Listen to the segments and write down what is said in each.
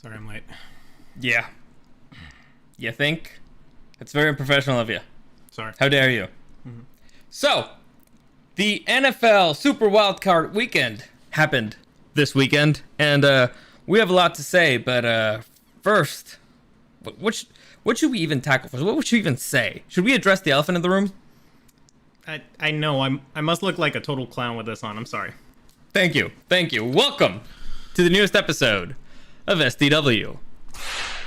Sorry, I'm late. Yeah. You think? It's very unprofessional of you. Sorry. How dare you? Mm-hmm. So, the NFL Super Wildcard Weekend happened this weekend, and we have a lot to say, but first, what should we even tackle first? What should we even say? Should we address the elephant in the room? I know, I must look like a total clown with this on. I'm sorry. Thank you. Welcome to the newest episode of SDW.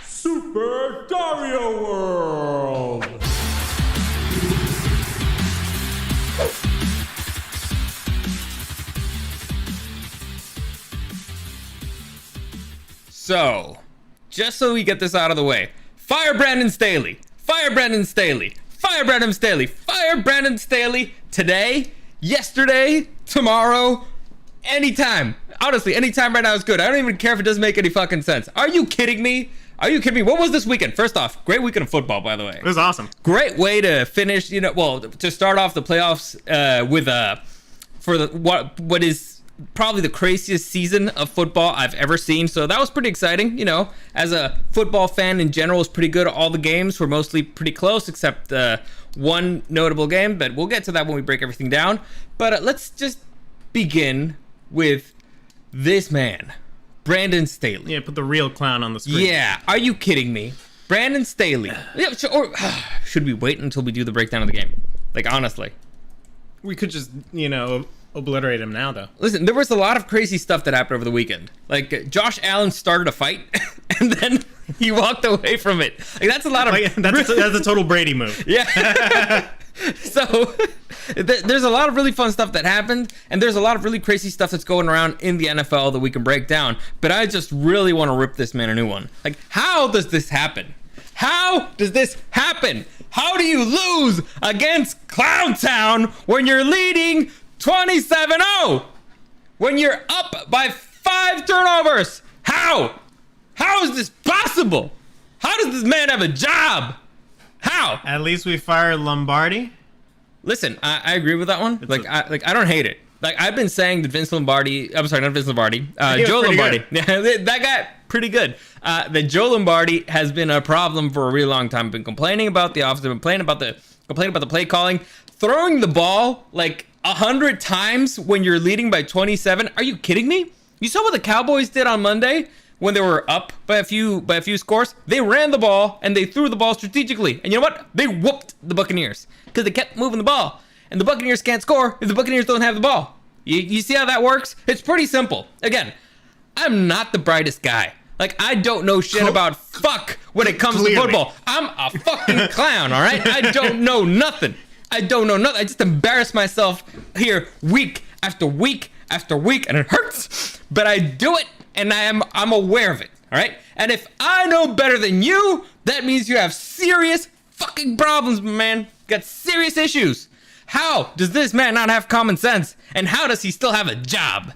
Super Dario World! So, just so we get this out of the way, fire Brandon Staley! Fire Brandon Staley! Fire Brandon Staley! Fire Brandon Staley! Today, yesterday, tomorrow, anytime. Honestly, anytime right now is good. I don't even care if it doesn't make any fucking sense. Are you kidding me? What was this weekend? First off, great weekend of football, by the way. It was awesome. Great way to finish, to start off the playoffs what is probably the craziest season of football I've ever seen. So that was pretty exciting. As a football fan in general, it was pretty good. All the games were mostly pretty close, except one notable game, but we'll get to that when we break everything down. But let's just begin with this man, Brandon Staley. Yeah, put the real clown on the screen. Yeah, are you kidding me? Brandon Staley. Yeah, or should we wait until we do the breakdown of the game? Like, honestly. We could just, obliterate him now, though. Listen, there was a lot of crazy stuff that happened over the weekend. Like, Josh Allen started a fight, and then he walked away from it. Like, that's a lot of... That's a total Brady move. Yeah. So, there's a lot of really fun stuff that happened, and there's a lot of really crazy stuff that's going around in the NFL that we can break down, but I just really want to rip this man a new one. Like, how does this happen? How does this happen? How do you lose against Clowntown when you're leading 27-0? When you're up by 5 turnovers? How? How is this possible? How does this man have a job? How? At least we fired Lombardi. Listen, I agree with that one. I don't hate it. Like, I've been saying that Vince Lombardi, I'm sorry, not Vince Lombardi, Joe Lombardi. Yeah, that guy, pretty good. That Joe Lombardi has been a problem for a really long time. Been complaining about the offense, been complaining about the play calling, throwing the ball like 100 times when you're leading by 27. Are you kidding me? You saw what the Cowboys did on Monday when they were up by a few scores. They ran the ball and they threw the ball strategically. And you know what? They whooped the Buccaneers because they kept moving the ball. And the Buccaneers can't score if the Buccaneers don't have the ball. You see how that works? It's pretty simple. Again, I'm not the brightest guy. Like, I don't know shit about fuck when it comes to football. I'm a fucking clown, all right? I don't know nothing. I just embarrass myself here week after week after week, and it hurts. But I do it, and I'm aware of it, all right? And if I know better than you, that means you have serious fucking problems, man. Got serious issues. How does this man not have common sense? And how does he still have a job?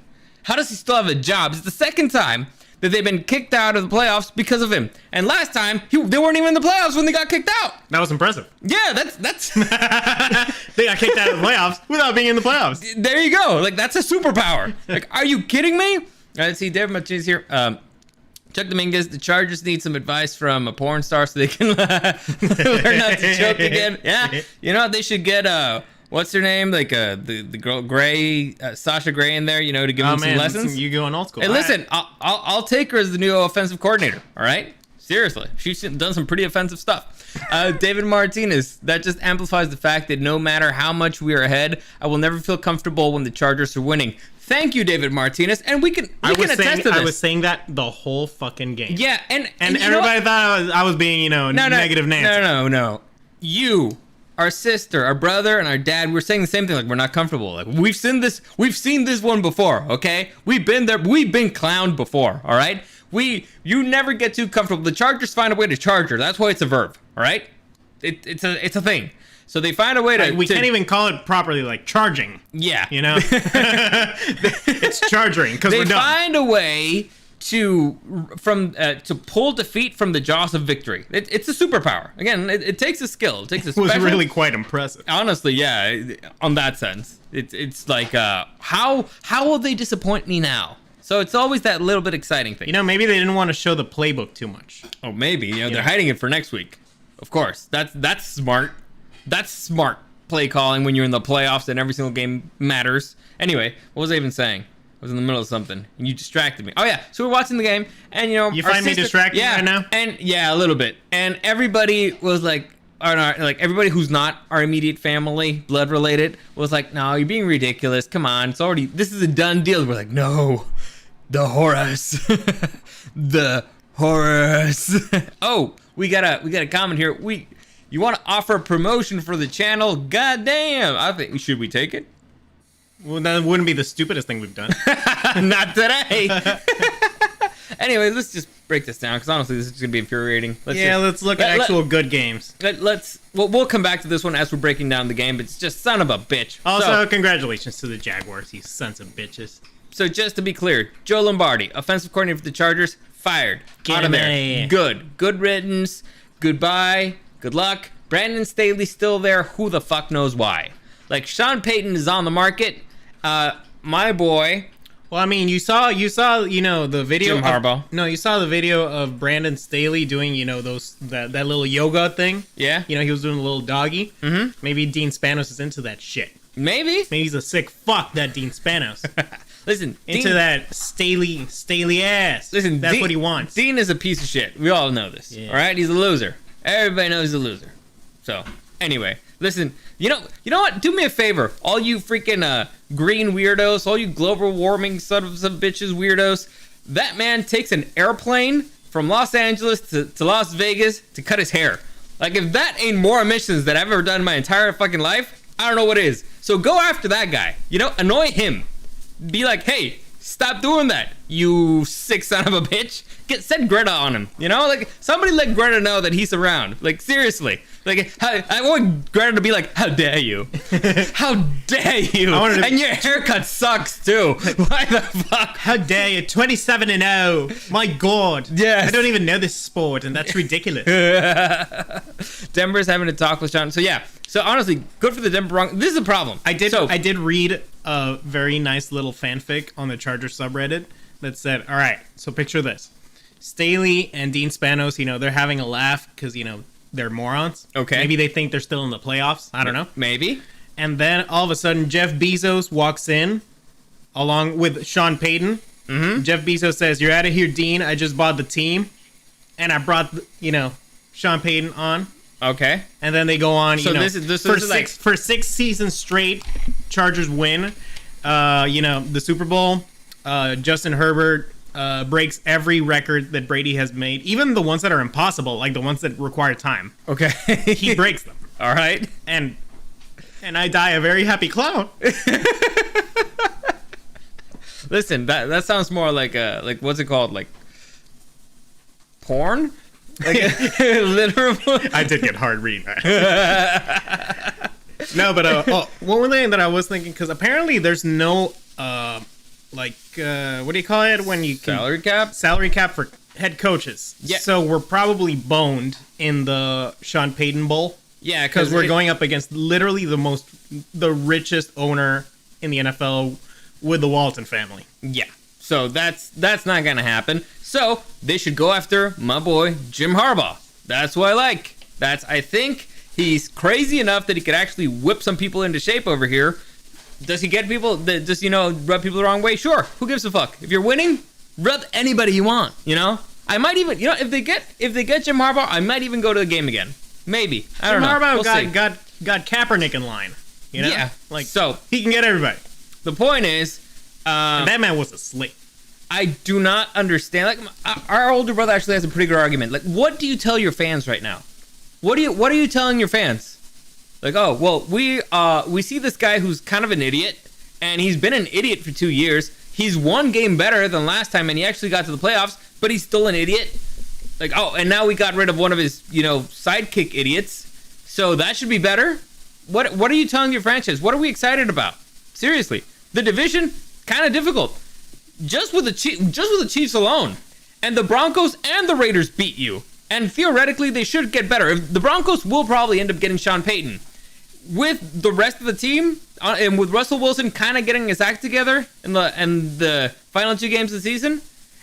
It's the second time that they've been kicked out of the playoffs because of him. And last time, they weren't even in the playoffs when they got kicked out. That was impressive. Yeah, that's... They got kicked out of the playoffs without being in the playoffs. There you go. Like, that's a superpower. Like, are you kidding me? Let's see, David Martinez here. Chuck Dominguez, the Chargers need some advice from a porn star so they can learn not to choke again. Yeah, they should get... what's her name? Like the girl Gray, Sasha Gray in there, to give them some lessons. You going old school. Hey, listen, I'll take her as the new offensive coordinator. All right, seriously, she's done some pretty offensive stuff. David Martinez, that just amplifies the fact that no matter how much we are ahead, I will never feel comfortable when the Chargers are winning. Thank you, David Martinez, and we can attest to this. I was saying that the whole fucking game. Yeah, and everybody thought I was being negative Nancy. No. You, our sister, our brother, and our dad, we're saying the same thing. Like, we're not comfortable. Like, we've seen this one before. Okay, we've been there. We've been clowned before. All right. You never get too comfortable. The Chargers find a way to charge her. That's why it's a verb. All right. It's a thing. So they find a way to... we can't even call it properly, like, charging. Yeah. It's charging, because we're done. They find a way to pull defeat from the jaws of victory. It's a superpower. Again, it takes a skill. It takes a special... It was really quite impressive. Honestly, yeah, on that sense. It's like, how will they disappoint me now? So it's always that little bit exciting thing. You know, maybe they didn't want to show the playbook too much. Oh, maybe. They're hiding it for next week. Of course. That's smart. That's smart play calling when you're in the playoffs and every single game matters. Anyway, what was I even saying? I was in the middle of something and you distracted me. Oh yeah, so we're watching the game and you find me distracted right now? And yeah, a little bit. And everybody was like, everybody who's not our immediate family, blood related, was like, no, you're being ridiculous. Come on, this is a done deal. We're like, no, the Horus, the Horus. Oh, we got a comment here. You want to offer a promotion for the channel? God damn, I think should we take it? Well, that wouldn't be the stupidest thing we've done. Not today. Anyway, let's just break this down because honestly, this is gonna be infuriating. Let's look at actual good games. We'll come back to this one as we're breaking down the game. But it's just son of a bitch. Also, congratulations to the Jaguars, you sons of bitches. So just to be clear, Joe Lombardi, offensive coordinator for the Chargers, fired. Get out of him there. out. Good riddance. Goodbye. Good luck. Brandon Staley's still there. Who the fuck knows why? Like Sean Payton is on the market. My boy. Well, I mean, you saw, the video. Jim Harbaugh. You saw the video of Brandon Staley doing, that little yoga thing. Yeah. He was doing a little doggy. Mm-hmm. Maybe Dean Spanos is into that shit. Maybe he's a sick fuck, that Dean Spanos. Listen, into that Staley ass. Listen, that's what he wants. Dean is a piece of shit. We all know this. Yeah. All right, he's a loser. Everybody knows he's a loser. So anyway, listen. You know what? Do me a favor, all you freaking green weirdos, all you global warming son of bitches weirdos. That man takes an airplane from Los Angeles to Las Vegas to cut his hair. Like, if that ain't more emissions that I've ever done in my entire fucking life, I don't know what is. So go after that guy. Annoy him. Be like, hey, stop doing that, you sick son of a bitch. Send Greta on him. Somebody let Greta know that he's around. Like, seriously. Like, I want Greta to be like, how dare you? How dare you? And your haircut sucks too. Why the fuck? How dare you? 27-0. My God. Yes. I don't even know this sport, and that's ridiculous. Denver's having a talk with Sean. So yeah. So honestly, good for the Denver Broncos. This is a problem. I did read a very nice little fanfic on the Charger subreddit that said, all right, so picture this. Staley and Dean Spanos, they're having a laugh because, they're morons. Okay. Maybe they think they're still in the playoffs. I don't know. Maybe. And then all of a sudden, Jeff Bezos walks in along with Sean Payton. Mm-hmm. Jeff Bezos says, you're out of here, Dean. I just bought the team. And I brought, Sean Payton on. Okay. And then they go on, so for 6 seasons straight, Chargers win. The Super Bowl. Justin Herbert breaks every record that Brady has made, even the ones that are impossible, like the ones that require time. Okay. He breaks them. All right. And I die a very happy clown. Listen, that sounds more like what's it called? Like porn? Like literal. I did get hard read. No, but one more thing that I was thinking, because apparently there's no what do you call it when you salary cap for head coaches. Yeah. So we're probably boned in the Sean Payton Bowl. Yeah, because we're going up against literally the richest owner in the NFL with the Walton family. Yeah. So that's not gonna happen. So they should go after my boy Jim Harbaugh. That's what I like. I think he's crazy enough that he could actually whip some people into shape over here. Does he get people that just rub people the wrong way? Sure. Who gives a fuck? If you're winning, rub anybody you want. I might even if they get Jim Harbaugh, I might even go to the game again. Maybe. I don't know. Jim Harbaugh got Kaepernick in line. Yeah. So he can get everybody. The point is, and that man was a slave. I do not understand. Like, our older brother actually has a pretty good argument. Like, what do you tell your fans right now? What are you telling your fans? Like, oh, well, we see this guy who's kind of an idiot, and he's been an idiot for 2 years. He's one game better than last time, and he actually got to the playoffs, but he's still an idiot. Like, oh, and now we got rid of one of his, sidekick idiots. So that should be better. What are you telling your franchise? What are we excited about? Seriously, the division kind of difficult. Just with the Chiefs alone, and the Broncos and the Raiders beat you, and theoretically they should get better. The Broncos will probably end up getting Sean Payton. with the rest of the team, and with Russell Wilson kind of getting his act together in the final 2 games of the season,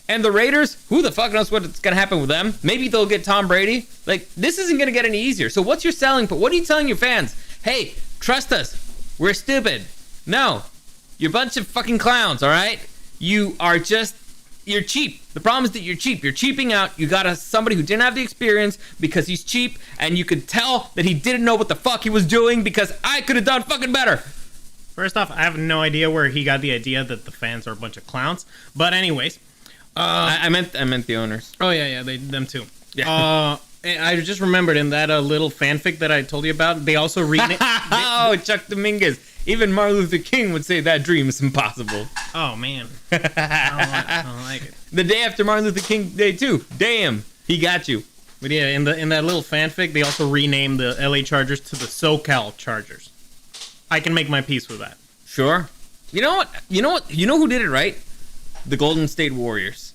and the Raiders, who the fuck knows what's going to happen with them? Maybe they'll get Tom Brady. Like, this isn't going to get any easier. So what's your selling point? What are you telling your fans? Hey, trust us. We're stupid. No. You're a bunch of fucking clowns, all right? You're cheap. The problem is that you're cheap. You're cheaping out. You got somebody who didn't have the experience because he's cheap, and you could tell that he didn't know what the fuck he was doing because I could have done fucking better. First off, I have no idea where he got the idea that the fans are a bunch of clowns. But anyways, I meant the owners. Oh yeah, them too. Yeah. And I just remembered in that little fanfic that I told you about, they also renamed. Oh, Chuck Dominguez. Even Martin Luther King would say that dream is impossible. Oh man, I don't like it. The day after Martin Luther King Day too. Damn, he got you. But yeah, in that little fanfic, they also renamed the LA Chargers to the SoCal Chargers. I can make my peace with that. Sure. You know what? You know who did it right? The Golden State Warriors.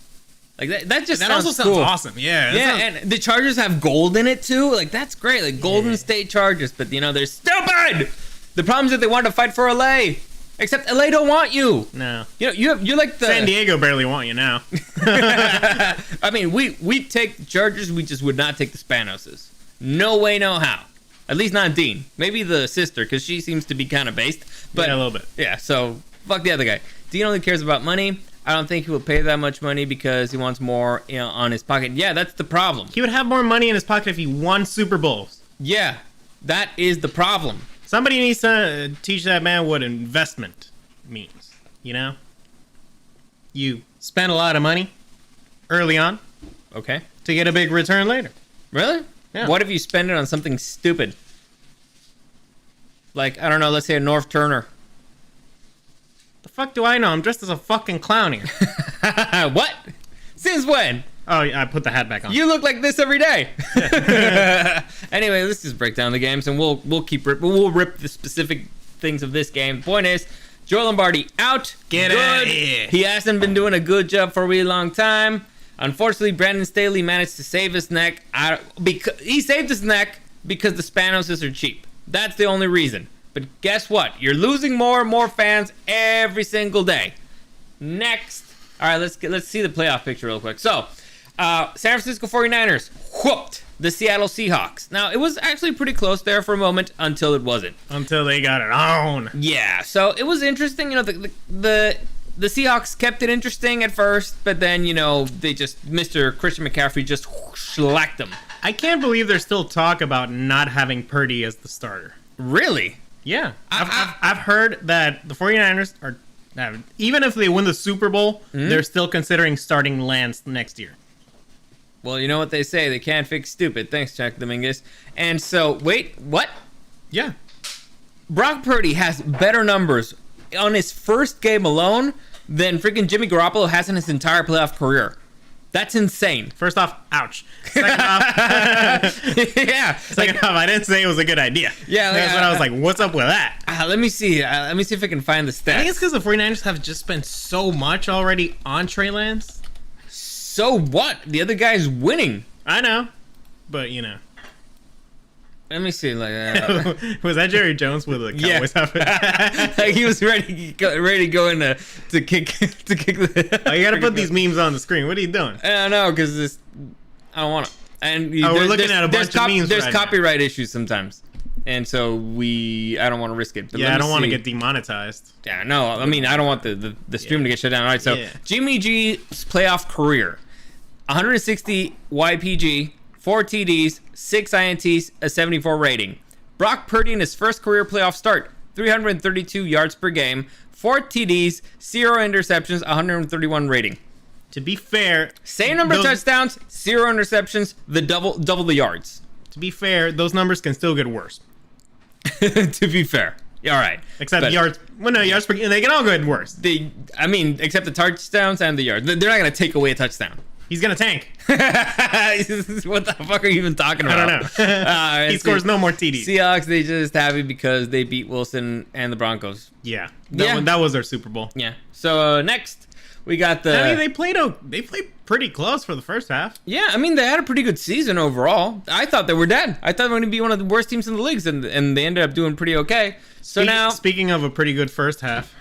Like that also sounds sounds cool. awesome. Yeah. And the Chargers have gold in it too. Like that's great. Like Golden State Chargers, but they're stupid. The problem is that they want to fight for LA. Except LA don't want you. No. You're like the San Diego barely want you now. I mean, we take the Chargers, we just would not take the Spanoses. No way, no how. At least not Dean. Maybe the sister, because she seems to be kind of based. But yeah, a little bit. Yeah, so fuck the other guy. Dean only cares about money. I don't think he will pay that much money because he wants more on his pocket. Yeah, that's the problem. He would have more money in his pocket if he won Super Bowls. Yeah, that is the problem. Somebody needs to teach that man what investment means, You spend a lot of money early on. Okay. To get a big return later. Really? Yeah. What if you spend it on something stupid? Like, I don't know, let's say a North Turner. The fuck do I know? I'm dressed as a fucking clown here. What? Since when? Oh, yeah, I put the hat back on. You look like this every day. Anyway, let's just break down the games, and we'll rip the specific things of this game. The point is, Joe Lombardi out. Get out of here. He hasn't been doing a good job for a really long time. Unfortunately, Brandon Staley managed to save his neck. He saved his neck because the Spanoses are cheap. That's the only reason. But guess what? You're losing more and more fans every single day. Next. All right, let's see the playoff picture real quick. So, San Francisco 49ers whooped the Seattle Seahawks. Now, it was actually pretty close there for a moment until it wasn't. Until they got it on. Yeah, so it was interesting. The Seahawks kept it interesting at first, but then, they just, Mr. Christian McCaffrey just shellacked them. I can't believe there's still talk about not having Purdy as the starter. Really? Yeah. I've heard that the 49ers are, even if they win the Super Bowl, they're still considering starting Lance next year. Well, you know what they say. They can't fix stupid. Thanks, Chuck Dominguez. And so, wait, what? Yeah. Brock Purdy has better numbers on his first game alone than freaking Jimmy Garoppolo has in his entire playoff career. That's insane. First off, ouch. Second off, yeah. Second off, I didn't say it was a good idea. Yeah, that's what I was like, what's up with that? Let me see. Let me see if I can find the stats. I think it's because the 49ers have just spent so much already on Trey Lance. So what? The other guy's winning. I know, but Let me see. Was that Jerry Jones with the Cowboys outfit? Like he was ready to go in to kick the. Oh, you gotta put these memes on the screen. What are you doing? I don't know because I don't want to. And we're looking at a bunch of memes. There's copyright issues sometimes, and so I don't want to risk it. But yeah, I don't want to get demonetized. Yeah, no. I mean, I don't want the stream to get shut down. All right, so Jimmy G's playoff career: 160 YPG. 4 TDs, 6 INTs, a 74 rating. Brock Purdy in his first career playoff start, 332 yards per game, 4 TDs, 0 interceptions, 131 rating. To be fair, same number of touchdowns, 0 interceptions, double the yards. To be fair, those numbers can still get worse. To be fair. All right. Except yards. Well, no, yards per game. They can all get worse. Except the touchdowns and the yards. They're not going to take away a touchdown. He's going to tank. What the fuck are you even talking about? I don't know. He scores no more TDs. Seahawks, they just happy because they beat Wilson and the Broncos. Yeah. That was their Super Bowl. Yeah. So next, We got the. I mean, they played pretty close for the first half. Yeah, I mean, they had a pretty good season overall. I thought they were dead. I thought they were going to be one of the worst teams in the leagues, and they ended up doing pretty okay. So now, speaking of a pretty good first half,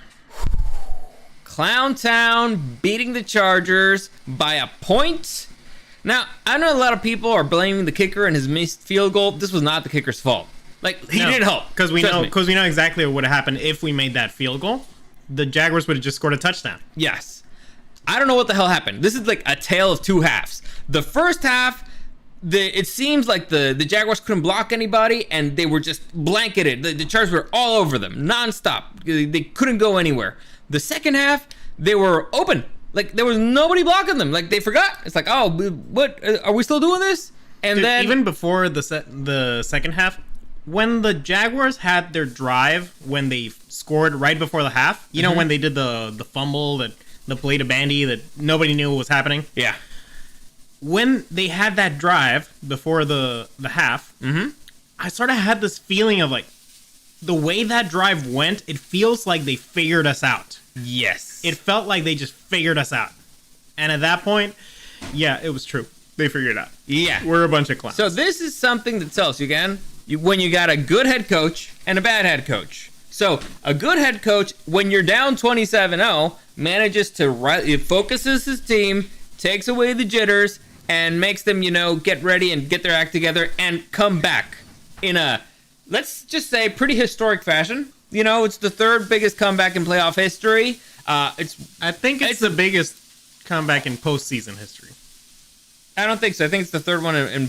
Clown Town beating the Chargers by a point. Now, I know a lot of people are blaming the kicker and his missed field goal. This was not the kicker's fault. Like, he didn't help. Because we know exactly what would have happened if we made that field goal. The Jaguars would have just scored a touchdown. Yes. I don't know what the hell happened. This is like a tale of two halves. The first half, it seems like the Jaguars couldn't block anybody, and they were just blanketed. The Chargers were all over them, nonstop. They couldn't go anywhere. The second half, they were open. Like, there was nobody blocking them. Like, they forgot. It's like, oh, what? Are we still doing this? And then even before the second half, when the Jaguars had their drive, when they scored right before the half, you know, when they did the fumble, the play to Bandy that nobody knew what was happening? Yeah. When they had that drive before the half, I sort of had this feeling of like, the way that drive went, it feels like they figured us out. Yes. It felt like they just figured us out. And at that point, yeah, it was true. They figured it out. Yeah. We're a bunch of clowns. So this is something that tells you, again, when you got a good head coach and a bad head coach. So a good head coach, when you're down 27-0, manages to focuses his team, takes away the jitters, and makes them, get ready and get their act together and come back in a, let's just say, pretty historic fashion. It's the third biggest comeback in playoff history. I think it's the biggest comeback in postseason history. I don't think so. I think it's the third one in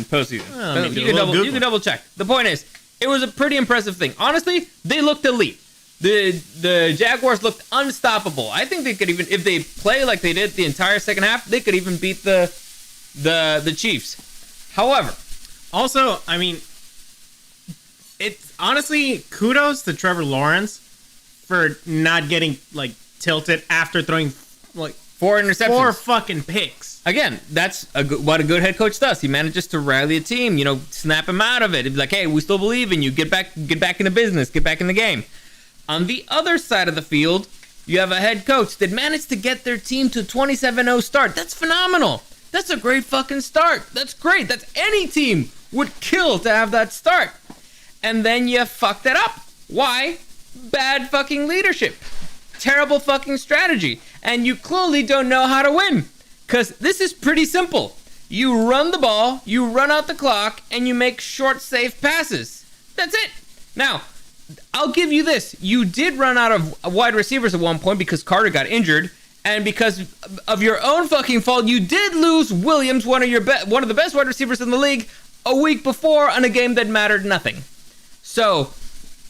postseason. You can double check. The point is, it was a pretty impressive thing. Honestly, they looked elite. The Jaguars looked unstoppable. I think they could even, if they play like they did the entire second half, they could even beat the Chiefs. However, also, I mean, it's honestly kudos to Trevor Lawrence for not getting like tilted after throwing like 4 interceptions, 4 fucking picks. Again, that's what a good head coach does. He manages to rally a team, snap him out of it. It'd be like, hey, we still believe in you. Get back into business. Get back in the game. On the other side of the field, you have a head coach that managed to get their team to 27-0 start. That's phenomenal. That's a great fucking start. That's great. That's any team would kill to have that start. And then you fucked it up. Why? Bad fucking leadership. Terrible fucking strategy. And you clearly don't know how to win. Because this is pretty simple. You run the ball, you run out the clock, and you make short, safe passes. That's it. Now, I'll give you this. You did run out of wide receivers at one point because Carter got injured. And because of your own fucking fault, you did lose Williams, one of the best wide receivers in the league, a week before on a game that mattered nothing. So,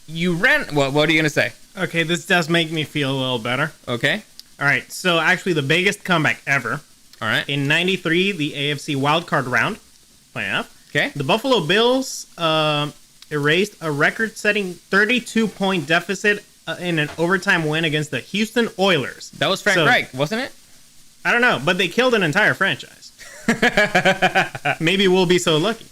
you ran... What are you going to say? Okay, this does make me feel a little better. Okay. All right, so actually the biggest comeback ever. All right. In 93, the AFC wildcard round. Playoff. Okay. The Buffalo Bills erased a record-setting 32-point deficit in an overtime win against the Houston Oilers. That was Frank Reich, wasn't it? I don't know, but they killed an entire franchise. Maybe we'll be so lucky.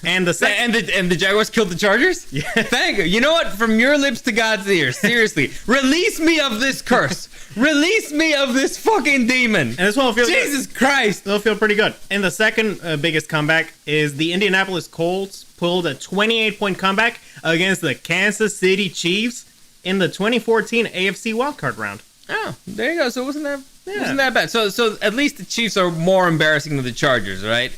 And the Jaguars killed the Chargers? Yeah. Thank you. You know what? From your lips to God's ears. Seriously. Release me of this curse. Release me of this fucking demon. And this one will feel Jesus Christ. It'll feel pretty good. And the second biggest comeback is the Indianapolis Colts pulled a 28-point comeback against the Kansas City Chiefs in the 2014 AFC wildcard round. Oh, there you go. So it wasn't that bad. So at least the Chiefs are more embarrassing than the Chargers, right?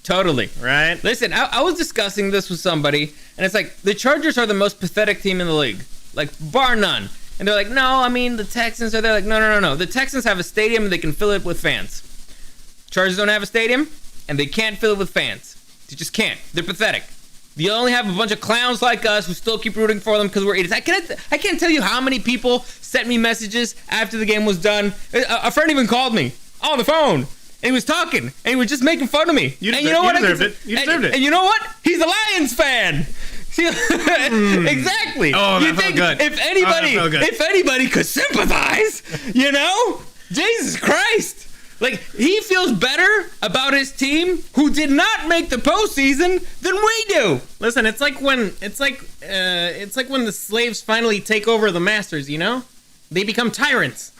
Totally. Right. Listen, I was discussing this with somebody, and it's like, the Chargers are the most pathetic team in the league. Like, bar none. And they're like, no, I mean, the Texans are there. Like, no. The Texans have a stadium, and they can fill it with fans. Chargers don't have a stadium, and they can't fill it with fans. They just can't. They're pathetic. You only have a bunch of clowns like us who still keep rooting for them because we're idiots. I can't tell you how many people sent me messages after the game was done. A friend even called me on the phone. And he was talking, and he was just making fun of me. You deserved it. You deserved it. And you know what? He's a Lions fan. Exactly. Oh, that felt good. If anybody could sympathize, Jesus Christ. Like, he feels better about his team who did not make the postseason than we do. Listen, it's like when the slaves finally take over the masters, They become tyrants.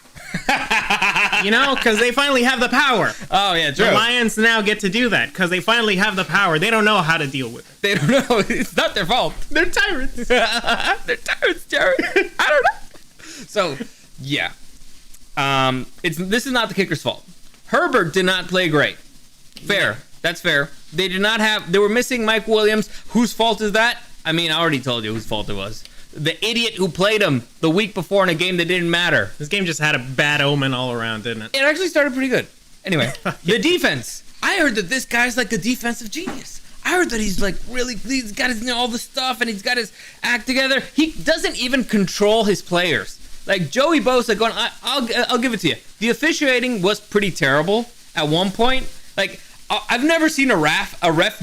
You know, because they finally have the power. Oh, yeah, true. The Lions now get to do that because they finally have the power. They don't know how to deal with it. They don't know. It's not their fault. They're tyrants. They're tyrants, Jared. I don't know. So, yeah. This is not the kicker's fault. Herbert did not play great. Fair. That's fair. They were missing Mike Williams. Whose fault is that? I mean, I already told you whose fault it was. The idiot who played him the week before in a game that didn't matter. This game just had a bad omen all around, didn't it? It actually started pretty good. Anyway, the defense. I heard that this guy's like a defensive genius. I heard that he's like he's got his all the stuff and he's got his act together. He doesn't even control his players. Like Joey Bosa going, I'll give it to you. The officiating was pretty terrible at one point. Like I've never seen a ref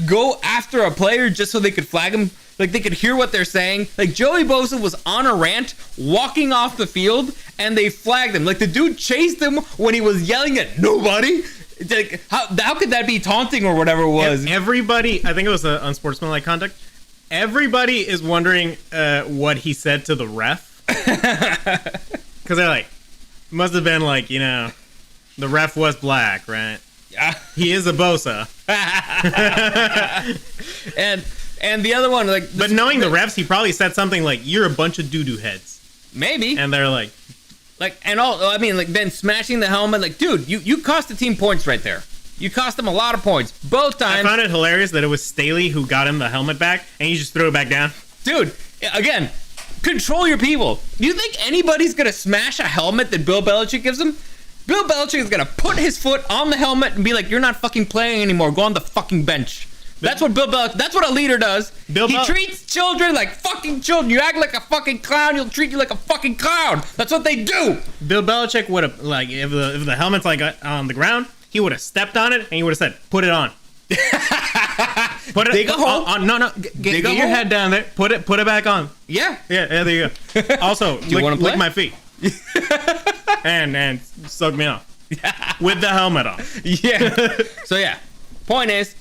go after a player just so they could flag him. Like they could hear what they're saying. Like Joey Bosa was on a rant, walking off the field, and they flagged him. Like the dude chased him when he was yelling at nobody. It's like how could that be taunting or whatever it was? Everybody, I think it was unsportsmanlike conduct. Everybody is wondering what he said to the ref because they're like, must have been like, you know, the ref was black, right? Yeah, he is a Bosa. And the other one, like... But knowing the refs, he probably said something like, you're a bunch of doo-doo heads. Maybe. And they're like... then smashing the helmet, like, dude, you cost the team points right there. You cost them a lot of points, both times. I found it hilarious that it was Staley who got him the helmet back, and he just threw it back down. Dude, again, control your people. Do you think anybody's going to smash a helmet that Bill Belichick gives them? Bill Belichick is going to put his foot on the helmet and be like, you're not fucking playing anymore. Go on the fucking bench. That's what that's what a leader does. He treats children like fucking children. You act like a fucking clown, he'll treat you like a fucking clown. That's what they do. Bill Belichick would have, like, if the helmet's like on the ground, he would have stepped on it and he would have said, "Put it on." Put it. Dig a hole. Get your head down there. Put it back on. Yeah. There you go. Also, lick my feet and suck me off with the helmet on. Yeah. So yeah, point is.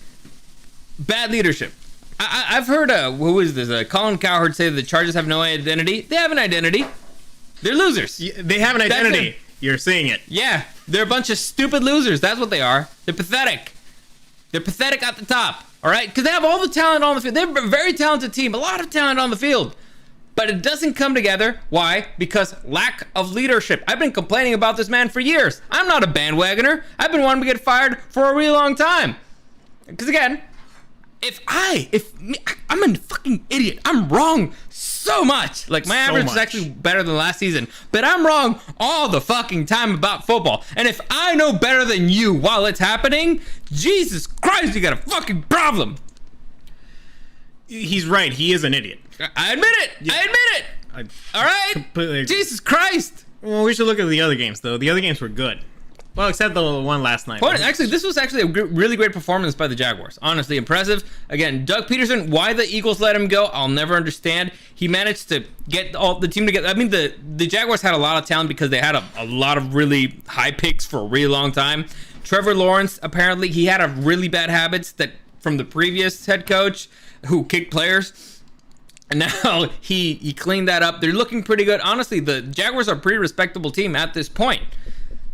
Bad leadership. I've heard, who is this? Colin Cowherd say the Chargers have no identity. They have an identity. They're losers. They have an identity. You're seeing it. Yeah. They're a bunch of stupid losers. That's what they are. They're pathetic. They're pathetic at the top. All right? Because they have all the talent on the field. They're a very talented team. A lot of talent on the field. But it doesn't come together. Why? Because lack of leadership. I've been complaining about this man for years. I'm not a bandwagoner. I've been wanting to get fired for a really long time. Because again... I'm a fucking idiot. I'm wrong so much. Like my average is actually better than last season, but I'm wrong all the fucking time about football. And if I know better than you while it's happening, Jesus Christ, you got a fucking problem. He's right. He is an idiot. I admit it. Yeah. I admit it. All right. Completely agree. Jesus Christ. Well, we should look at the other games though. The other games were good. Well, except the one last night. Actually, this was actually a really great performance by the Jaguars. Honestly, impressive. Again, Doug Peterson, why the Eagles let him go, I'll never understand. He managed to get all the team together. I mean, the Jaguars had a lot of talent because they had a lot of really high picks for a really long time. Trevor Lawrence, apparently, he had a really bad habits that from the previous head coach who kicked players. And now he cleaned that up. They're looking pretty good. Honestly, the Jaguars are a pretty respectable team at this point.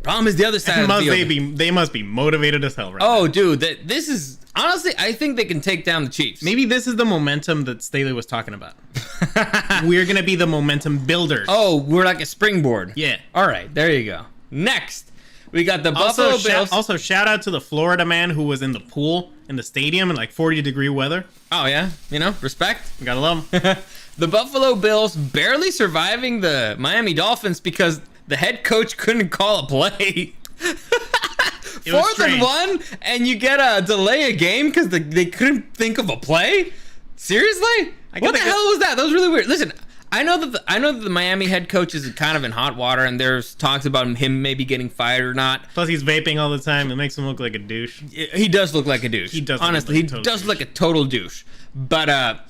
Problem is the other side of the field. They must be motivated as hell right now. Dude, this is... Honestly, I think they can take down the Chiefs. Maybe this is the momentum that Staley was talking about. We're going to be the momentum builders. Oh, we're like a springboard. Yeah. All right, there you go. Next, we got the Buffalo Bills. Also, shout out to the Florida man who was in the pool in the stadium in like 40-degree weather. Oh, yeah? You know, respect. You gotta love them. The Buffalo Bills barely surviving the Miami Dolphins because... the head coach couldn't call a play. 4th and 1, and you get a delay a game because they couldn't think of a play? Seriously? What the hell was that? That was really weird. Listen, I know that the Miami head coach is kind of in hot water, and there's talks about him maybe getting fired or not. Plus, he's vaping all the time. It makes him look like a douche. He does look like a douche. He does. Honestly, he does look like a total douche. But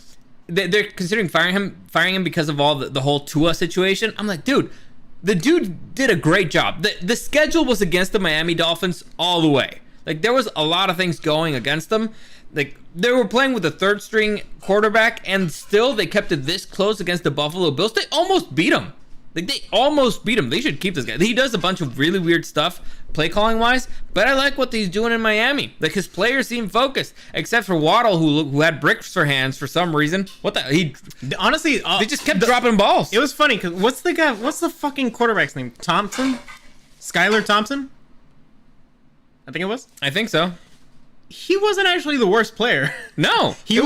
they're considering firing him because of all the whole Tua situation. I'm like, dude. The dude did a great job. The schedule was against the Miami Dolphins all the way. Like, there was a lot of things going against them. Like, they were playing with a third-string quarterback, and still they kept it this close against the Buffalo Bills. They almost beat them. Like, they almost beat him. They should keep this guy. He does a bunch of really weird stuff, play calling wise, but I like what he's doing in Miami. Like, his players seem focused, except for Waddle, who had bricks for hands for some reason. What the? Honestly, they just kept dropping balls. It was funny because what's the fucking quarterback's name? Thompson? Skylar Thompson? I think it was. I think so. He wasn't actually the worst player. No, he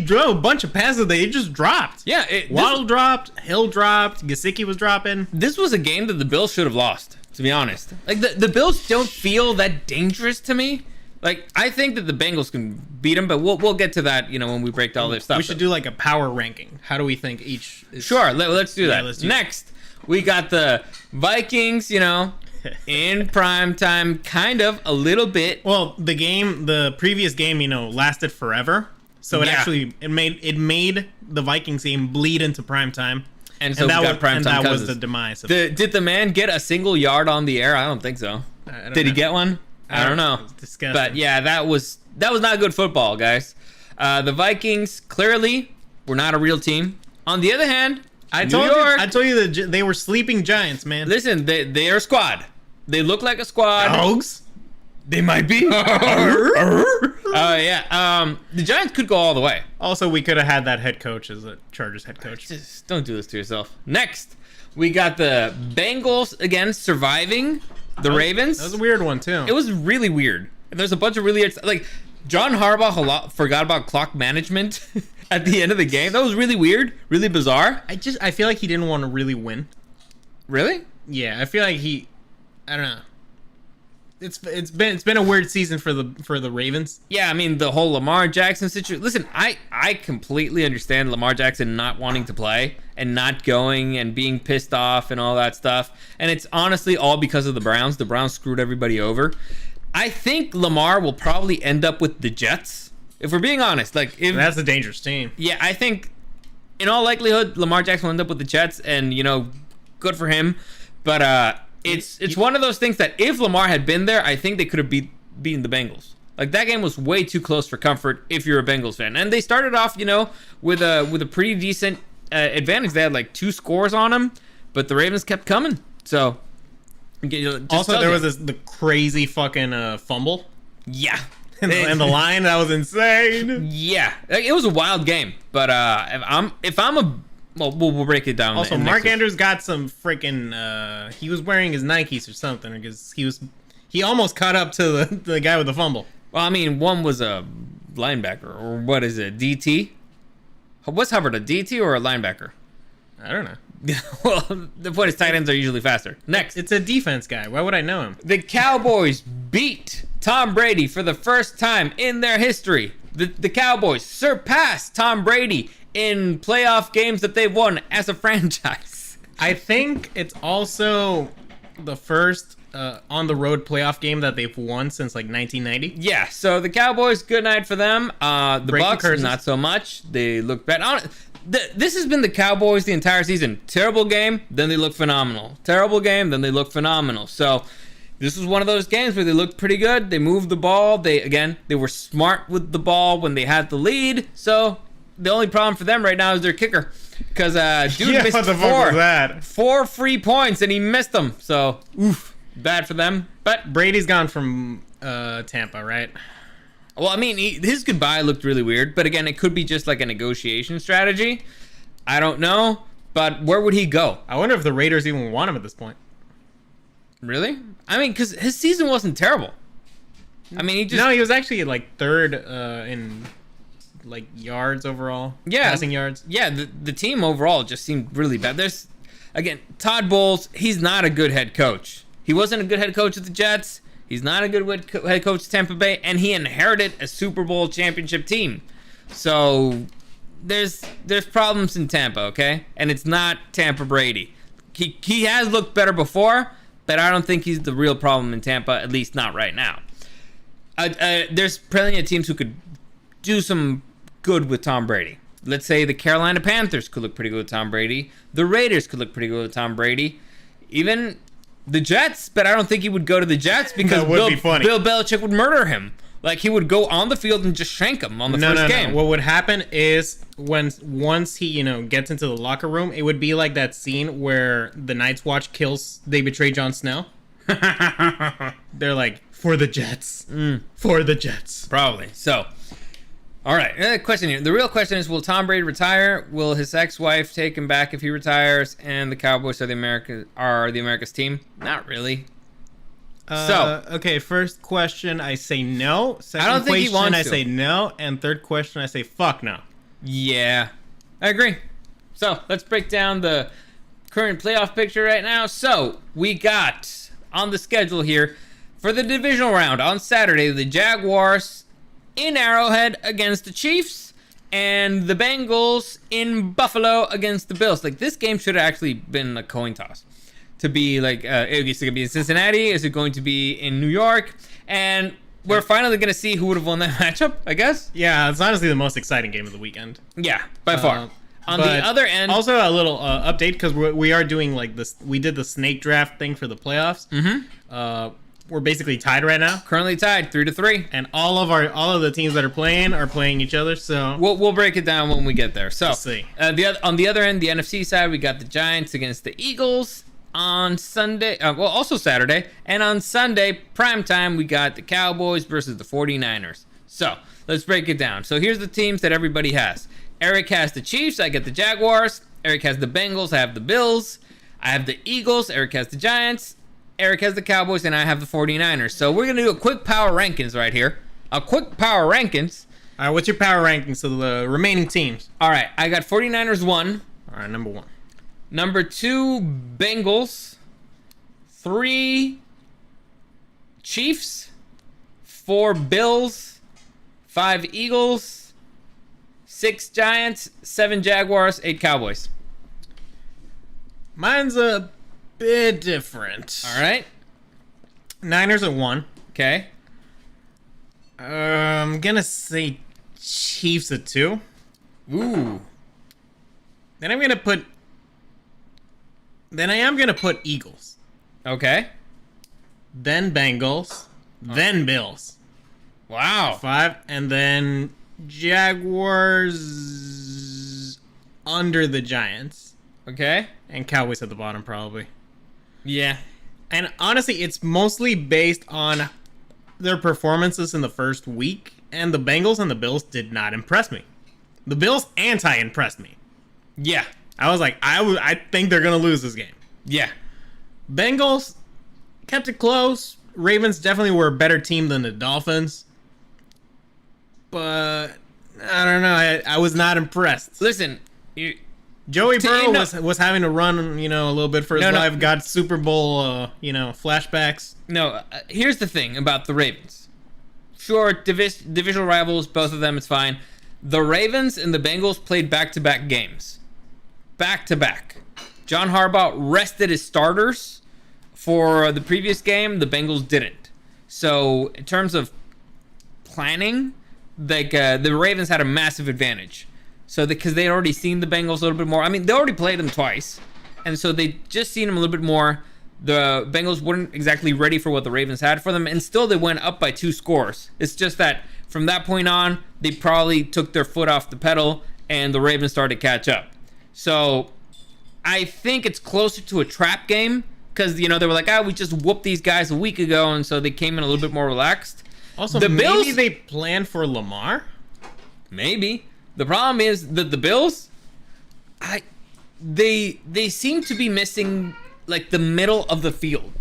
drove a bunch of passes that he just dropped. Yeah, Waddle dropped, Hill dropped, Gesicki was dropping. This was a game that the Bills should have lost, to be honest. Like, the Bills don't feel that dangerous to me. Like, I think that the Bengals can beat them, but we'll get to that, when we break all this stuff. We should do like a power ranking. How do we think each is... Sure, let's do that. Let's do Next, we got the Vikings, in prime time, kind of, a little bit. Well, the previous game, lasted forever. So it made the Vikings game bleed into prime time. And so that was the demise of Did the man get a single yard on the air? I don't think so. Did he get one? I don't know. Disgusting. But yeah, that was not good football, guys. The Vikings clearly were not a real team. On the other hand, I told you that they were sleeping giants, man. Listen, they are a squad. They look like a squad. Dogs? They might be. Yeah. The Giants could go all the way. Also, we could have had that head coach as a Chargers head coach. Just don't do this to yourself. Next, we got the Bengals again surviving the Ravens. That was a weird one too. It was really weird. There's a bunch of really like John Harbaugh forgot about clock management at the end of the game. That was really weird, really bizarre. I feel like he didn't want to really win. Really? Yeah, I feel like I don't know. It's been a weird season for the Ravens. Yeah, I mean the whole Lamar Jackson situation. Listen, I completely understand Lamar Jackson not wanting to play and not going and being pissed off and all that stuff. And it's honestly all because of the Browns. The Browns screwed everybody over. I think Lamar will probably end up with the Jets. If we're being honest, that's a dangerous team. Yeah, I think in all likelihood Lamar Jackson will end up with the Jets, and good for him. But It's one of those things that if Lamar had been there, I think they could have beaten the Bengals. Like, that game was way too close for comfort if you're a Bengals fan. And they started off, with a pretty decent advantage. They had like 2 scores on them, but the Ravens kept coming. So, also there was the crazy fucking fumble. Yeah. and the line, that was insane. Yeah, it was a wild game. But if I'm a Well, we'll break it down. Also, Mark Andrews got some freaking. He was wearing his Nikes or something because he almost caught up to the guy with the fumble. Well, I mean, one was a linebacker, or what is it, DT? What's Hubbard, a DT or a linebacker? I don't know. Well, the point is tight ends are usually faster. Next, it's a defense guy. Why would I know him? The Cowboys beat Tom Brady for the first time in their history. The Cowboys surpassed Tom Brady in playoff games that they've won as a franchise. I think it's also the first on the road playoff game that they've won since like 1990. Yeah, so the Cowboys, good night for them. The Bucs, not so much. They look bad. This has been the Cowboys the entire season. Terrible game, then they look phenomenal. Terrible game, then they look phenomenal. So this was one of those games where they looked pretty good. They moved the ball. They were smart with the ball when they had the lead. So the only problem for them right now is their kicker, because dude missed 4 free points and he missed them. So bad for them. But Brady's gone from Tampa, right? Well, I mean, his goodbye looked really weird, but again, it could be just like a negotiation strategy. I don't know, but where would he go? I wonder if the Raiders even want him at this point. Really? I mean, because his season wasn't terrible. I mean, he was actually like third in like yards overall. Yeah, passing yards. Yeah, the team overall just seemed really bad. There's, again, Todd Bowles. He's not a good head coach. He wasn't a good head coach at the Jets. He's not a good head coach at Tampa Bay, and he inherited a Super Bowl championship team. So there's problems in Tampa, okay? And it's not Tampa Brady. He has looked better before, but I don't think he's the real problem in Tampa, at least not right now. There's plenty of teams who could do some good with Tom Brady. Let's say the Carolina Panthers could look pretty good with Tom Brady. The Raiders could look pretty good with Tom Brady. Even the Jets, but I don't think he would go to the Jets because Bill Belichick would murder him. Like he would go on the field and just shank him on the first game. No. What would happen is once he gets into the locker room, it would be like that scene where the Night's Watch kills They Betray Jon Snow. They're like, for the Jets, for the Jets, probably. So, all right. Another question here. The real question is: will Tom Brady retire? Will his ex-wife take him back if he retires? And the Cowboys are the America's team? Not really. Okay, first question, I say no. Second I don't think he question, wants I to. say no. And third question, I say fuck no. Yeah, I agree. So let's break down the current playoff picture right now. So we got on the schedule here for the divisional round on Saturday, the Jaguars in Arrowhead against the Chiefs and the Bengals in Buffalo against the Bills. Like, this game should have actually been a coin toss. To be like, is it going to be in Cincinnati? Is it going to be in New York? And we're finally going to see who would have won that matchup, I guess. Yeah, it's honestly the most exciting game of the weekend. Yeah, by far. On the other end, also a little update, because we are doing like this. We did the snake draft thing for the playoffs. We're basically tied right now, currently tied 3-3, and all of the teams that are playing each other. So we'll break it down when we get there. So let's see. On the other end, the NFC side, we got the Giants against the Eagles on Sunday. Also Saturday, and on Sunday primetime, we got the Cowboys versus the 49ers. So let's break it down. So here's the teams that everybody has. Eric has the Chiefs. I get the Jaguars. Eric has the Bengals. I have the Bills. I have the Eagles. Eric has the Giants. Eric has the Cowboys, and I have the 49ers. So we're going to do a quick power rankings right here. A quick power rankings. All right, what's your power rankings of the remaining teams? All right, I got 49ers 1. All right, number 1. Number 2, Bengals. 3, Chiefs. 4, Bills. 5, Eagles. 6, Giants. 7, Jaguars. 8, Cowboys. Mine's a bit different. All right. Niners at 1. Okay. I'm gonna say Chiefs at 2. Ooh. Then I am gonna put Eagles. Okay. Then Bengals. Then Bills. Wow. 5, and then Jaguars under the Giants. Okay. And Cowboys at the bottom, probably. Yeah. And honestly, it's mostly based on their performances in the first week. And the Bengals and the Bills did not impress me. The Bills anti-impressed me. Yeah. I was like, I think they're going to lose this game. Yeah. Bengals kept it close. Ravens definitely were a better team than the Dolphins. But I don't know. I was not impressed. Listen, Joey Burrow was having to run, a little bit for his life. Got Super Bowl, flashbacks. No, here's the thing about the Ravens. Sure, divisional rivals, both of them, it's fine. The Ravens and the Bengals played back-to-back games. Back-to-back. John Harbaugh rested his starters for the previous game. The Bengals didn't. So, in terms of planning, the Ravens had a massive advantage. So, because they had already seen the Bengals a little bit more. I mean, they already played them twice. And so, they just seen them a little bit more. The Bengals weren't exactly ready for what the Ravens had for them. And still, they went up by 2 scores. It's just that from that point on, they probably took their foot off the pedal. And the Ravens started to catch up. So, I think it's closer to a trap game. Because, they were like, we just whooped these guys a week ago. And so, they came in a little bit more relaxed. Also, the maybe Bills, they planned for Lamar? Maybe. The problem is that the Bills, they seem to be missing like the middle of the field,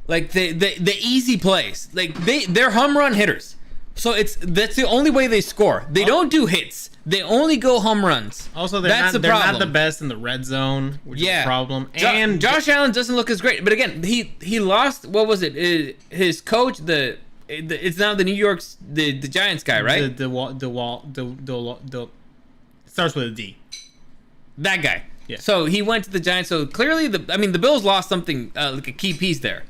like the easy plays. Like they're home run hitters, so that's the only way they score. They don't do hits. They only go home runs. Also, they're not the best in the red zone, which is a problem. And Josh Allen doesn't look as great. But again, he lost. What was it? His coach, it's now the New York's the Giants guy, right? It starts with a D. That guy. Yeah. So he went to the Giants. So clearly, the Bills lost something like a key piece there.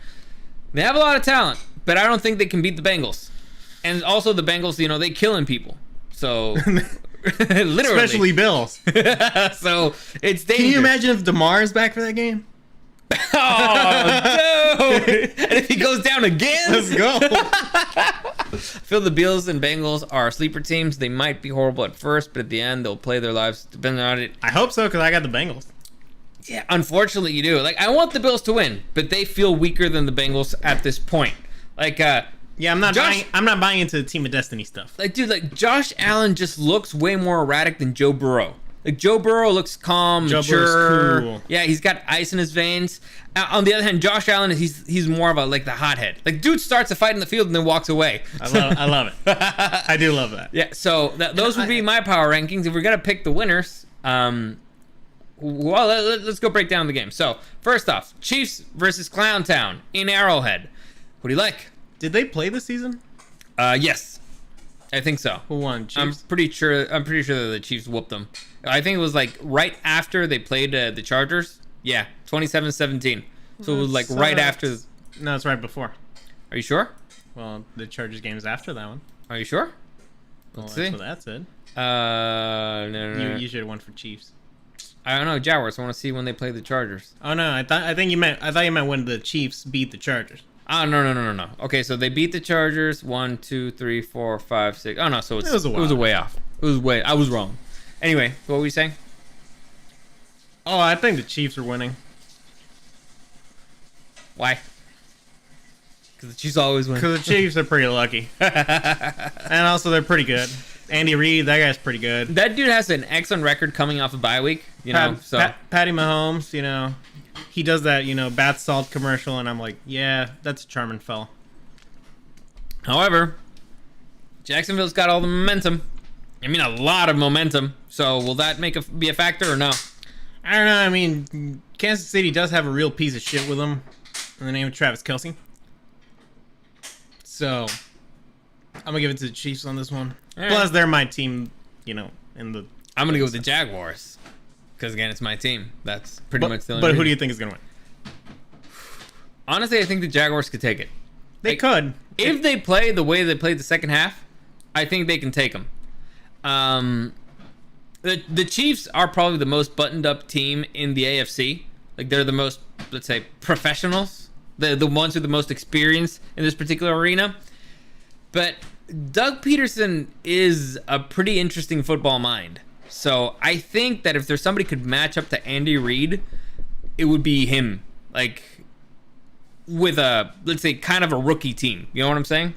They have a lot of talent, but I don't think they can beat the Bengals. And also the Bengals, they killing people. So literally, especially Bills. So it's dangerous. Can you imagine if DeMar is back for that game? Oh, dude. And if he goes down again, Let's go. I feel the Bills and Bengals are sleeper teams. They might be horrible at first, but at the end, they'll play their lives depending on it. I hope so, because I got the Bengals. Yeah, unfortunately, you do. Like, I want the Bills to win, but they feel weaker than the Bengals at this point. Like, yeah, I'm not buying into the Team of Destiny stuff. like, dude, like Josh Allen just looks way more erratic than Joe Burrow. Like, Joe Burrow looks calm, Joe mature. Burrow's cool. Yeah, he's got ice in his veins. On the other hand, Josh Allen, he's more of a, like, the hothead. Like, dude starts a fight in the field and then walks away. I love it. I do love that. Yeah, so those would be my power rankings. If we're gonna pick the winners, well, let's go break down the game. So first off, Chiefs versus Clowntown in Arrowhead. What do you like? Did they play this season? Yes, I think so. Who won? I'm Chiefs? pretty sure that the Chiefs whooped them. I think it was like right after they played the Chargers. Yeah, 27-17. So it was like right after. No, it's right before. Are you sure? Well, the Chargers game is after that one. Are you sure? Well, Let's that's see. what that said. No. You should have won for Chiefs. I don't know, Jaguars. I want to see when they play the Chargers. Oh no, I thought you meant when the Chiefs beat the Chargers. Oh, no. Okay, so they beat the Chargers 1, 2, 3, 4, 5, 6. Oh no, so it was a way off. I was wrong. Anyway, what were you saying? Oh, I think the Chiefs are winning. Why? Because the Chiefs always win. Because the Chiefs are pretty lucky. And also they're pretty good. Andy Reid, that guy's pretty good. That dude has an excellent record coming off a bye week. Patty Mahomes, he does that, bath salt commercial, and I'm like, yeah, that's a charming fella. However, Jacksonville's got all the momentum. I mean, a lot of momentum. So will that be a factor or no? I don't know. I mean, Kansas City does have a real piece of shit with them in the name of Travis Kelce. So I'm gonna give it to the Chiefs on this one. All Plus, right. they're my team. In the. I'm gonna go with the Jaguars because again, it's my team. That's pretty much the only. But who reason. do you think is gonna win? Honestly, I think the Jaguars could take it. They could. If they play the way they played the second half, I think they can take them. The Chiefs are probably the most buttoned up team in the AFC. Like they're the most, let's say, professionals. The ones with the most experience in this particular arena. But Doug Peterson is a pretty interesting football mind. So I think that if there's somebody could match up to Andy Reid, it would be him. Like with a, let's say, kind of a rookie team. You know what I'm saying?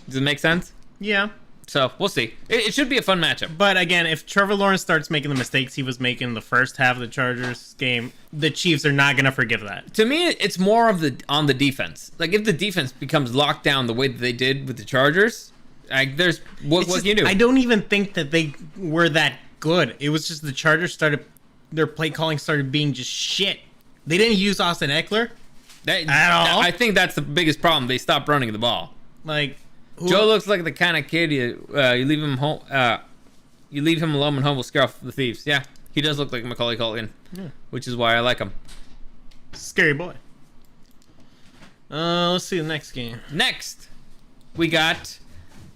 Does it make sense? Yeah. So we'll see. It should be a fun matchup. But again, if Trevor Lawrence starts making the mistakes he was making in the first half of the Chargers game, the Chiefs are not gonna forgive that. To me, it's more of on the defense. Like if the defense becomes locked down the way that they did with the Chargers, like there's what can you do? I don't even think that they were that good. It was just the Chargers their play calling started being just shit. They didn't use Austin Eckler at all. I think that's the biggest problem. They stopped running the ball. Like Joe looks like the kind of kid you leave him home. You leave him alone and home will scare off the thieves. Yeah, he does look like Macaulay Culkin, which is why I like him. Scary boy. Let's see the next game. Next, we got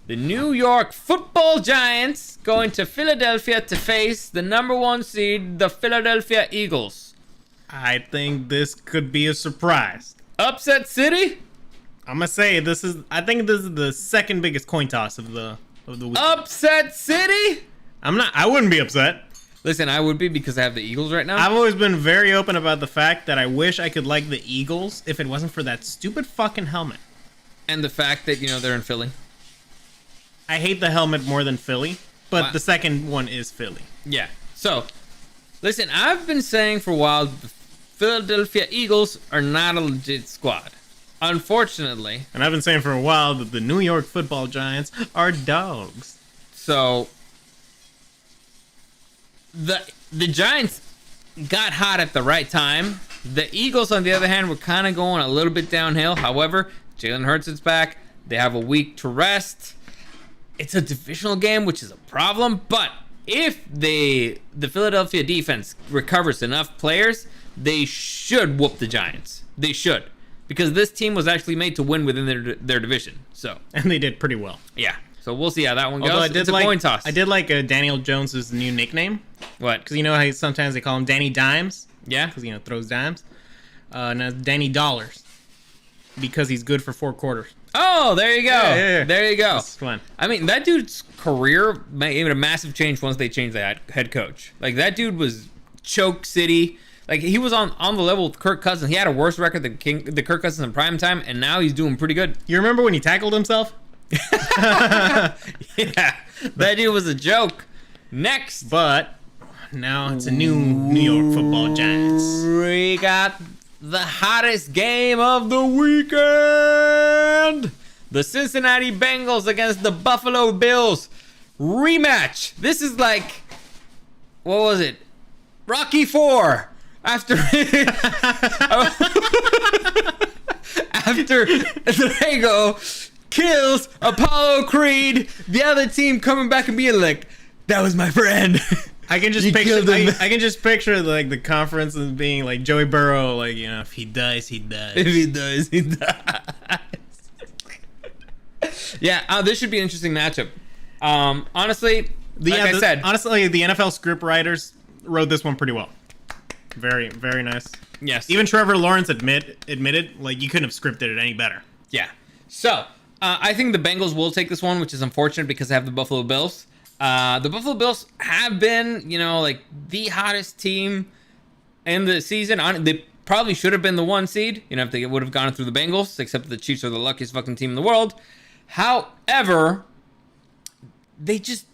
the New York Football Giants going to Philadelphia to face the number 1 seed, the Philadelphia Eagles. I think this could be a surprise. Upset City. I'm gonna say I think this is the second biggest coin toss of the week. Upset City. I wouldn't be upset. Listen, I would be because I have the Eagles right now. I've always been very open about the fact that I wish I could like the Eagles if it wasn't for that stupid fucking helmet. And the fact that, they're in Philly. I hate the helmet more than Philly, but Wow. the second one is Philly. Yeah. So, listen, I've been saying for a while the Philadelphia Eagles are not a legit squad. Unfortunately. And I've been saying for a while that the New York Football Giants are dogs. So, the Giants got hot at the right time. The Eagles, on the other hand, were kind of going a little bit downhill. However, Jalen Hurts is back. They have a week to rest. It's a divisional game, which is a problem. But if the Philadelphia defense recovers enough players, they should whoop the Giants. They should. Because this team was actually made to win within their division. So, And they did pretty well. yeah. So we'll see how that one goes. Although It's a coin toss. I did like Daniel Jones's new nickname. What? Because you know how sometimes they call him Danny Dimes? Yeah? Because, throws dimes. And that's Danny Dollars. Because he's good for 4 quarters. Oh, there you go. Yeah. There you go. That's fun. I mean, that dude's career made a massive change once they changed the head coach. Like, that dude was choke city. Like, he was on the level with Kirk Cousins. He had a worse record than the Kirk Cousins in prime time, and now he's doing pretty good. You remember when he tackled himself? Yeah, that dude was a joke. Next. But now it's a new New York Football Giants. We got the hottest game of the weekend. The Cincinnati Bengals against the Buffalo Bills. Rematch. This is like, what was it? Rocky IV. After Drago kills Apollo Creed, the other team coming back and being like, that was my friend. I can just picture like the conference and being like Joey Burrow, like, you know, if he dies, he dies. If he dies, he dies. Yeah, this should be an interesting matchup. Honestly, I said, honestly, the NFL script writers wrote this one pretty well. Very, very nice. Yes. Even Trevor Lawrence admitted, like, you couldn't have scripted it any better. Yeah. So, I think the Bengals will take this one, which is unfortunate because they have the Buffalo Bills. The Buffalo Bills have been, you know, like, the hottest team in the season. They probably should have been the 1 seed, you know, if they would have gone through the Bengals, except the Chiefs are the luckiest fucking team in the world. However, they just,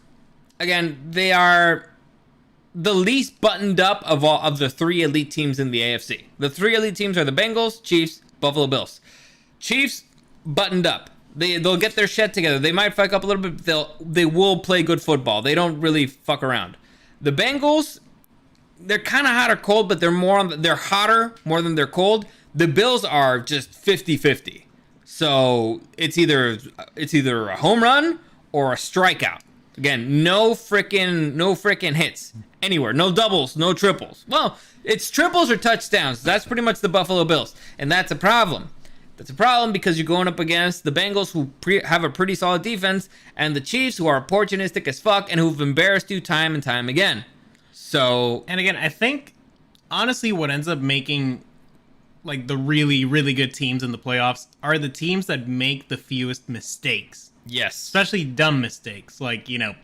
again, they are the least buttoned up of all of the 3 elite teams in the AFC. The 3 elite teams are the Bengals, Chiefs, Buffalo Bills. Chiefs buttoned up. They'll get their shit together. They might fuck up a little bit, but they will play good football. They don't really fuck around. The Bengals, they're kind of hot or cold, but they're hotter more than they're cold. The Bills are just 50-50. So it's either a home run or a strikeout. Again, no freaking hits anywhere. No doubles, no triples. Well, it's triples or touchdowns. That's pretty much the Buffalo Bills, and that's a problem. That's a problem because you're going up against the Bengals, who have a pretty solid defense, and the Chiefs, who are opportunistic as fuck and who've embarrassed you time and time again. So, and again, I think honestly, what ends up making like the really, really good teams in the playoffs are the teams that make the fewest mistakes. Yes. Especially dumb mistakes, like, you know,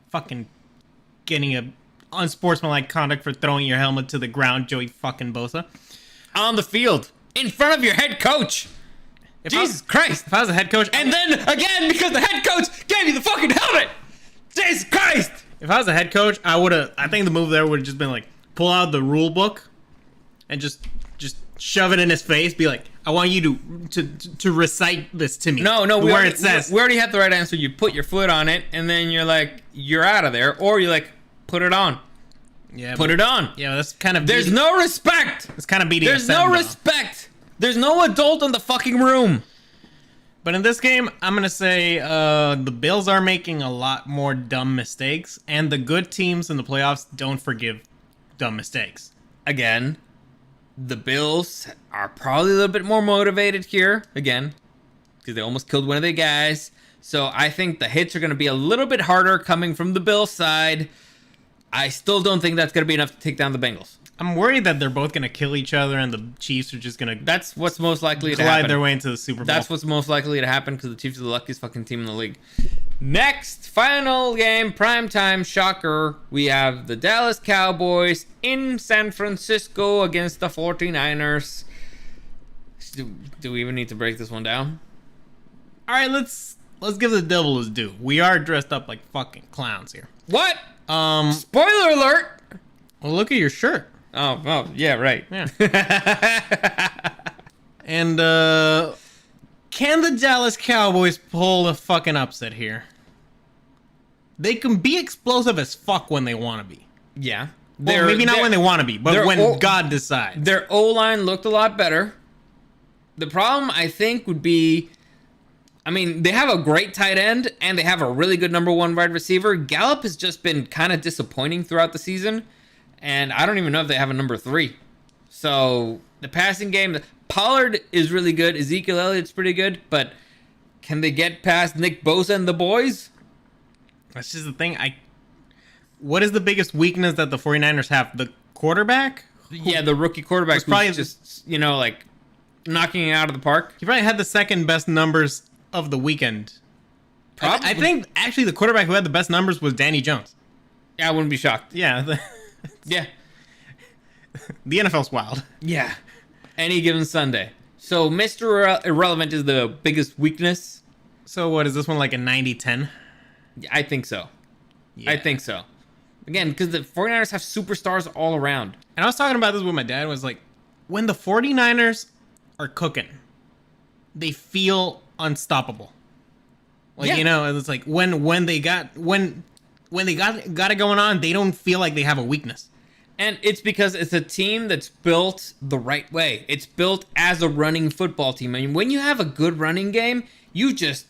fucking getting a unsportsmanlike conduct for throwing your helmet to the ground, Joey fucking Bosa. On the field, in front of your head coach. Jesus Christ. If I was a head coach... And then, again, because the head coach gave you the fucking helmet. Jesus Christ. If I was a head coach, I think the move there would have just been like, pull out the rule book and just shove it in his face, be like, I want you to recite this to me. No, we already have the right answer. You put your foot on it, and then you're like, you're out of there. Or you're like, put it on. Yeah, put it on. Yeah, that's kind of... There's no respect. It's kind of BDSM. There's no respect. There's no adult in the fucking room. But in this game, I'm going to say the Bills are making a lot more dumb mistakes, and the good teams in the playoffs don't forgive dumb mistakes. Again, the Bills are probably a little bit more motivated here, again, because they almost killed one of their guys. So I think the hits are going to be a little bit harder coming from the Bills side. I still don't think that's going to be enough to take down the Bengals. I'm worried that they're both going to kill each other and the Chiefs are just going to... That's what's most likely to happen. Glide their way into the Super Bowl. That's what's most likely to happen because the Chiefs are the luckiest fucking team in the league. Next, final game, primetime shocker. We have the Dallas Cowboys in San Francisco against the 49ers. Do we even need to break this one down? All right, let's give the devil his due. We are dressed up like fucking clowns here. What? Spoiler alert. Well, look at your shirt. Oh, yeah, right. Yeah. And can the Dallas Cowboys pull a fucking upset here? They can be explosive as fuck when they want to be. Yeah. Well, maybe not when they want to be, but when God decides. Their O-line looked a lot better. The problem, I think, would be... I mean, they have a great tight end, and they have a really good number 1 wide receiver. Gallup has just been kind of disappointing throughout the season, and I don't even know if they have a number 3. So, the passing game, Pollard is really good. Ezekiel Elliott's pretty good, but can they get past Nick Bosa and the boys? That's just the thing. What is the biggest weakness that the 49ers have? The quarterback? Yeah, the rookie quarterback was probably just, like knocking it out of the park. He probably had the second best numbers of the weekend. Probably. I think actually the quarterback who had the best numbers was Danny Jones. Yeah, I wouldn't be shocked. Yeah. Yeah. The NFL's wild. Yeah. Any given Sunday. So Mr. Irrelevant is the biggest weakness. So what is this one, like a 90-10? I think so. Yeah. I think so. Again, because the 49ers have superstars all around. And I was talking about this with my dad. Was like, when the 49ers are cooking, they feel unstoppable. Like, Yeah. it's like when they got it going on, they don't feel like they have a weakness. And it's because it's a team that's built the right way. It's built as a running football team. I mean, when you have a good running game, you just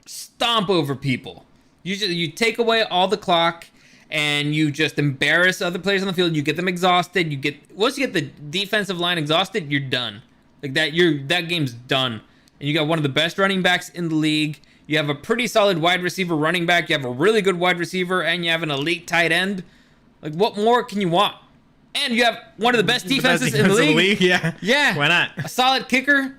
stomp over people. You take away all the clock, and you just embarrass other players on the field. You get them exhausted. Once you get the defensive line exhausted, you're done. Like that, that game's done. And you got one of the best running backs in the league. You have a pretty solid wide receiver running back. You have a really good wide receiver, and you have an elite tight end. Like, what more can you want? And you have one of the best defenses in the league. Yeah. Yeah. Why not? A solid kicker.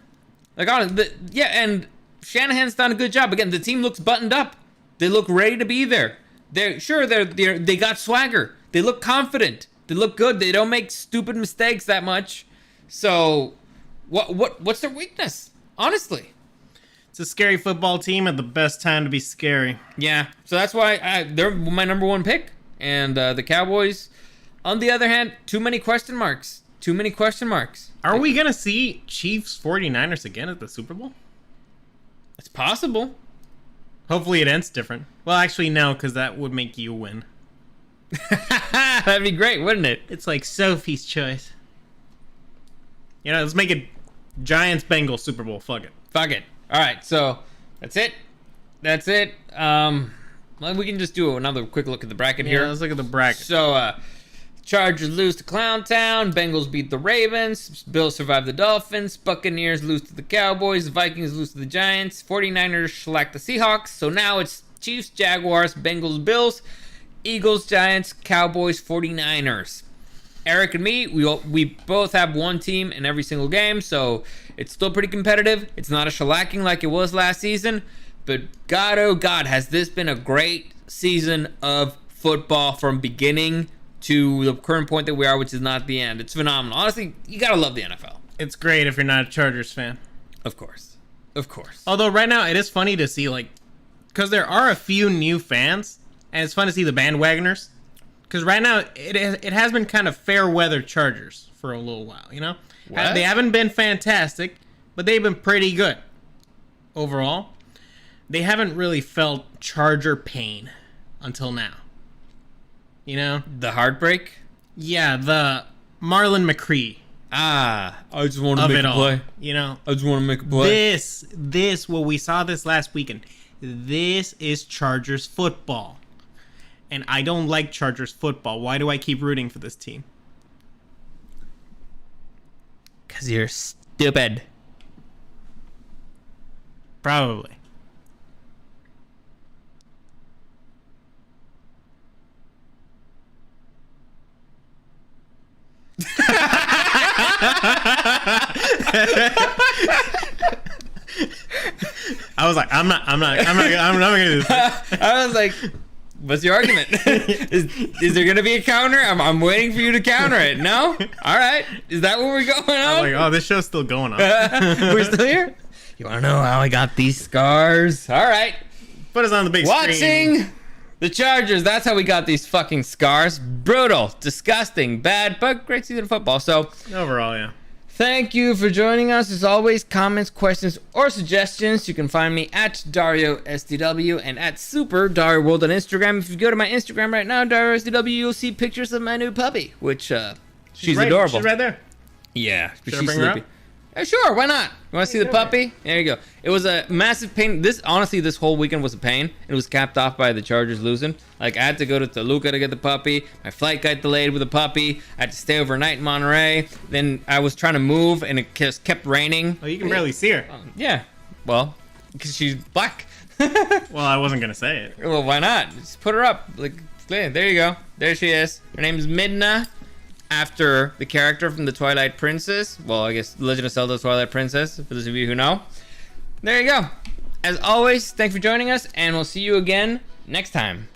Like, and Shanahan's done a good job. Again, the team looks buttoned up. They look ready to be there. They got swagger. They look confident. They look good. They don't make stupid mistakes that much. So, what's their weakness? Honestly. It's a scary football team at the best time to be scary. Yeah. So that's why they're my number one pick. And the Cowboys, on the other hand, too many question marks. Too many question marks. Are we going to see Chiefs 49ers again at the Super Bowl? It's possible. Hopefully it ends different. Well, actually, no, because that would make you win. That'd be great, wouldn't it? It's like Sophie's choice. Let's make it Giants-Bengals Super Bowl. Fuck it. Fuck it. All right, so that's it. That's it. Well, we can just do another quick look at the bracket here. Let's look at the bracket. So, Chargers lose to Clowntown. Bengals beat the Ravens. Bills survive the Dolphins. Buccaneers lose to the Cowboys. Vikings lose to the Giants. 49ers shellac the Seahawks. So now it's Chiefs, Jaguars, Bengals, Bills, Eagles, Giants, Cowboys, 49ers. Eric and me, we both have one team in every single game, so it's still pretty competitive. It's not a shellacking like it was last season, but God, oh God, has this been a great season of football from beginning to the current point that we are, which is not the end. It's phenomenal. Honestly, you gotta love the NFL. It's great if you're not a Chargers fan. Of course. Of course. Although right now it is funny to see, because there are a few new fans, and it's fun to see the bandwagoners. Because right now it has been kind of fair weather Chargers for a little while, What? They haven't been fantastic, but they've been pretty good overall. They haven't really felt Charger pain until now. The heartbreak? Yeah, the Marlon McCree I just want to of make it a all. play. I just want to make a play. This, what we saw this last weekend, this is Chargers football. And I don't like Chargers football. Why do I keep rooting for this team? Because you're stupid. Probably. I was like, I'm not gonna do this. I was like, what's your argument? is there gonna be a counter? I'm waiting for you to counter it. No? All right. Is that what we're going I'm on? like, oh, this show's still going on. We're still here? You wanna know how I got these scars? All right. Put us on the big screen. Watching the Chargers. That's how we got these fucking scars. Brutal, disgusting, bad, but great season of football. So Overall, yeah. thank you for joining us. As always, comments, questions, or suggestions, you can find me at Dario SDW and at Super Dario World on Instagram. If you go to my Instagram right now, Dario SDW, you'll see pictures of my new puppy, which she's adorable. She's right there. Yeah, but Should I she's bring her sleepy. Sure, why not? You want to see the puppy? There you go. It was a massive pain. This whole weekend was a pain. It was capped off by the Chargers losing. Like, I had to go to Toluca to get the puppy. My flight got delayed with the puppy. I had to stay overnight in Monterey. Then I was trying to move, and it just kept raining. Oh, you can barely see her. Yeah. Well, because she's black. Well, I wasn't gonna say it. Well, why not? Just put her up. Like, there you go. There she is. Her name's Midna. after the character from the Twilight Princess. Well, I guess Legend of Zelda Twilight Princess, for those of you who know. There you go. As always, thanks for joining us, and we'll see you again next time.